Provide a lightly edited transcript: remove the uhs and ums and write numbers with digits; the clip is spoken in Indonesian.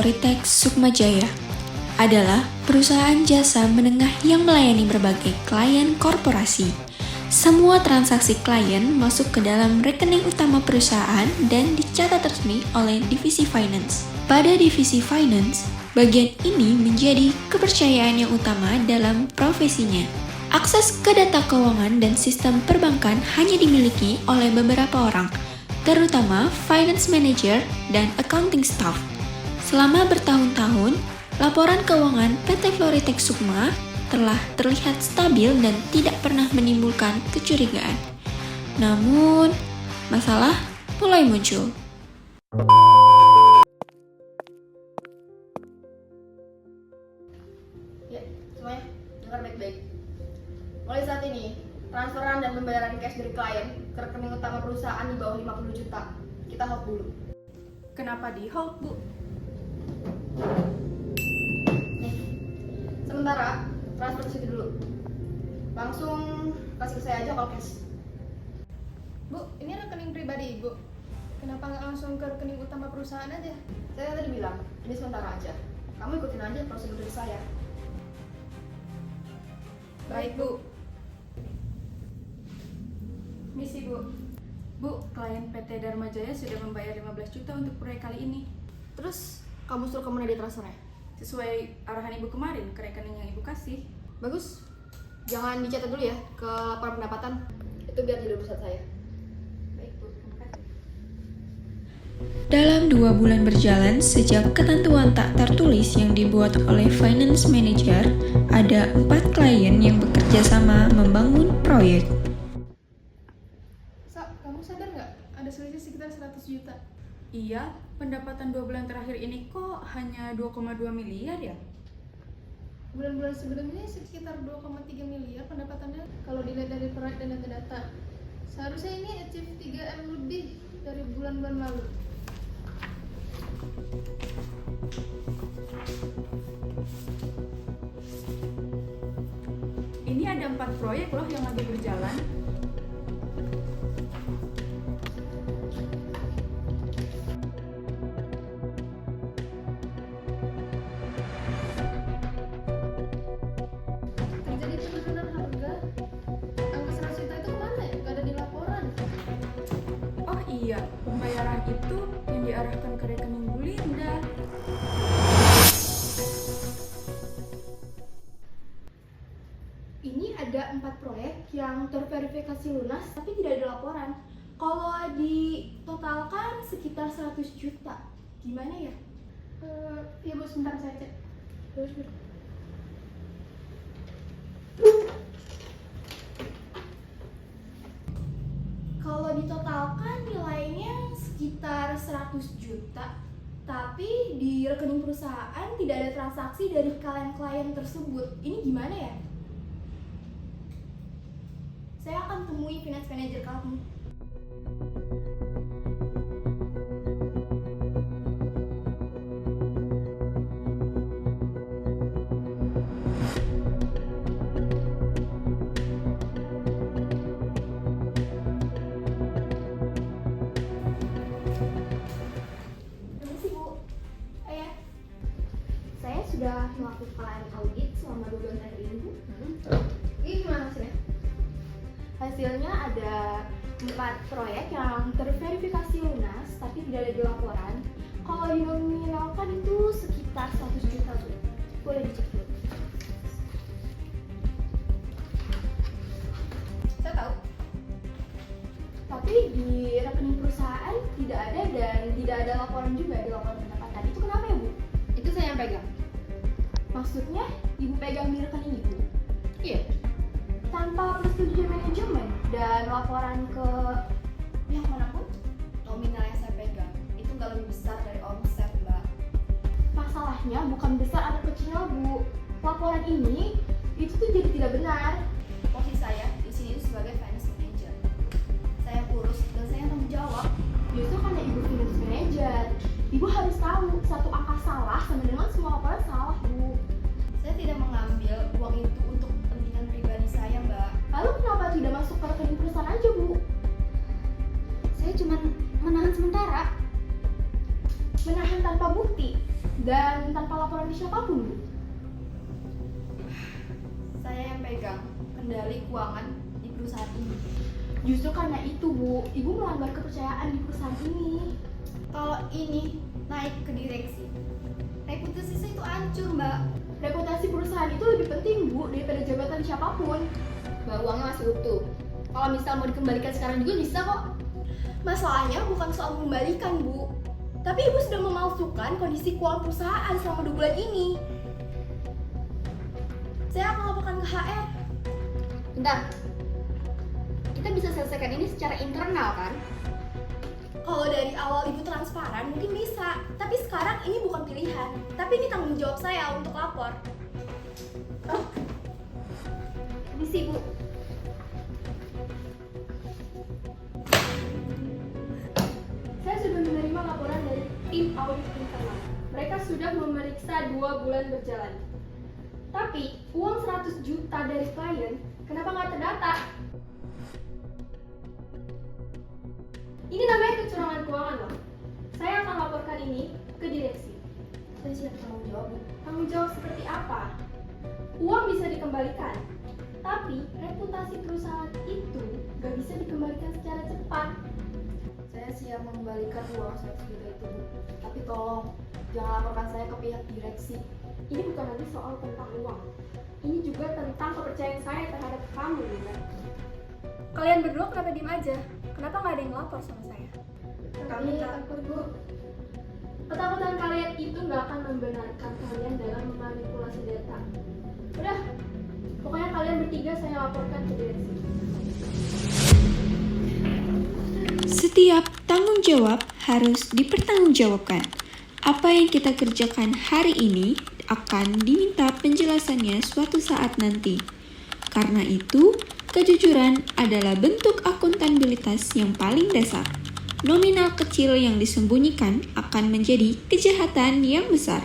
Floritek Sukmajaya adalah perusahaan jasa menengah yang melayani berbagai klien korporasi. Semua transaksi klien masuk ke dalam rekening utama perusahaan dan dicatat resmi oleh divisi finance. Pada divisi finance, bagian ini menjadi kepercayaan yang utama dalam profesinya. Akses ke data keuangan dan sistem perbankan hanya dimiliki oleh beberapa orang, terutama finance manager dan accounting staff. Selama bertahun-tahun, laporan keuangan PT Floritek Sukma telah terlihat stabil dan tidak pernah menimbulkan kecurigaan. Namun, masalah mulai muncul. Ya, semuanya dengar baik-baik. Mulai saat ini, transferan dan pembayaran cash dari klien ke rekening utama perusahaan di bawah 50 juta. Kita hold dulu. Kenapa di hold, Bu? Nih, sementara transfer ke situ dulu. Langsung kasih ke saya aja kalau cash. Bu, ini rekening pribadi Ibu. Kenapa nggak langsung ke rekening utama perusahaan aja? Saya tadi bilang, ini sementara aja. Kamu ikutin aja prosedur dari saya. Baik, Bu. Misi, Bu. Bu, klien PT Dharma Jaya sudah membayar 15 juta untuk proyek kali ini. Terus, kamu suruh kemana dia transfernya? Sesuai arahan Ibu kemarin ke rekening yang Ibu kasih. Bagus. Jangan dicatat dulu ya ke laporan pendapatan. Itu biar jadi urusan saya. Baik, Bu. Terima kasih. Dalam 2 bulan berjalan sejak ketentuan tak tertulis yang dibuat oleh finance manager, ada 4 klien yang bekerja sama membangun proyek. Kamu sadar nggak? Ada selisih sekitar 100 juta. Iya, pendapatan 2 bulan terakhir ini kok hanya 2,2 miliar ya? Bulan-bulan sebelumnya sekitar 2,3 miliar pendapatannya kalau dilihat dari proyek dan data-data. Seharusnya ini achieve 3M lebih dari bulan-bulan lalu. Ini ada 4 proyek loh yang lagi berjalan. Terjadi penurunan harga. Angka 100 juta itu kemana ya? Gak ada di laporan. Oh iya, pembayaran itu yang diarahkan ke rekening Bu Linda. Ini ada 4 proyek yang terverifikasi lunas tapi tidak ada laporan. Kalau ditotalkan sekitar 100 juta. Gimana ya? Iya Bu, sebentar saya cek. Kalau ditotalkan nilainya sekitar 100 juta. Tapi di rekening perusahaan tidak ada transaksi dari klien-klien tersebut. Ini gimana ya? Saya akan temui finance manager kamu. Permisi Bu. Saya sudah melakukan audit selama 2 bulan terakhir ini Bu. Ini gimana hasilnya? Hasilnya ada 4 proyek yang terverifikasi lunas tapi tidak ada di laporan. Kalau dinominalkan itu sekitar 100 juta Bu. Boleh dicek dulu. Saya tahu. Tapi di rekening perusahaan tidak ada dan tidak ada laporan juga di laporan pendapatan. Itu kenapa ya Bu? Itu saya yang pegang. Maksudnya Ibu pegang di rekening Ibu? Iya. Tanpa persetujuan manajemen dan laporan ke pihak manapun? Nominal yang saya pegang itu nggak lebih besar dari omset, Mbak. Masalahnya bukan besar atau kecil Bu. Laporan ini itu tuh jadi tidak benar. Posisi saya di sini itu sebagai finance manager. Saya yang urus dan saya yang tanggung jawab. Justru karena Ibu finance manager, Ibu harus tahu satu angka salah sama dengan semua laporan salah Bu. Saya tidak mengambil uang itu untuk kepentingan pribadi saya, Mbak. Lalu kenapa tidak masuk ke rekening perusahaan aja Bu? Saya cuma menahan sementara. Menahan tanpa bukti dan siapapun, Bu. Saya yang pegang kendali keuangan di perusahaan ini. Justru karena itu, Bu, Ibu melanggar kepercayaan di perusahaan ini. Kalau ini naik ke direksi, reputasi saya itu hancur, Mbak. Reputasi perusahaan itu lebih penting, Bu, daripada jabatan siapapun. Mbak, uangnya masih utuh. Kalau misal mau dikembalikan sekarang juga bisa kok. Masalahnya bukan soal mengembalikan, Bu. Tapi Ibu sudah memalsukan kondisi keuangan perusahaan selama 2 bulan ini. Saya akan laporkan ke HR. Bentar. Kita bisa selesaikan ini secara internal kan? Kalau dari awal Ibu transparan mungkin bisa. Tapi sekarang ini bukan pilihan. Tapi ini tanggung jawab saya untuk lapor. Misi, Bu. Saya sudah menerima laporan dari tim audit internal. Mereka sudah memeriksa 2 bulan berjalan. Tapi uang 100 juta dari klien kenapa nggak terdata? Ini namanya kecurangan keuangan loh. Saya akan laporkan ini ke direksi. Saya siap tanggung jawab, Bu. Tanggung jawab seperti apa? Uang bisa dikembalikan, tapi reputasi perusahaan itu nggak bisa dikembalikan secara cepat. Saya siap mengembalikan uang 100 juta itu, Bu. Tapi tolong jangan laporkan saya ke pihak direksi. Ini bukan lagi soal tentang uang. Ini juga tentang kepercayaan saya terhadap kamu, Lina. Kalian berdua kenapa diem aja? Kenapa nggak ada yang lapor sama saya? Kami takut, Bu. Ketakutan kalian itu nggak akan membenarkan kalian dalam memanipulasi data. Udah, pokoknya kalian bertiga saya laporkan ke direksi. Setiap tanggung jawab harus dipertanggungjawabkan. Apa yang kita kerjakan hari ini akan diminta penjelasannya suatu saat nanti. Karena itu, kejujuran adalah bentuk akuntabilitas yang paling dasar. Nominal kecil yang disembunyikan akan menjadi kejahatan yang besar.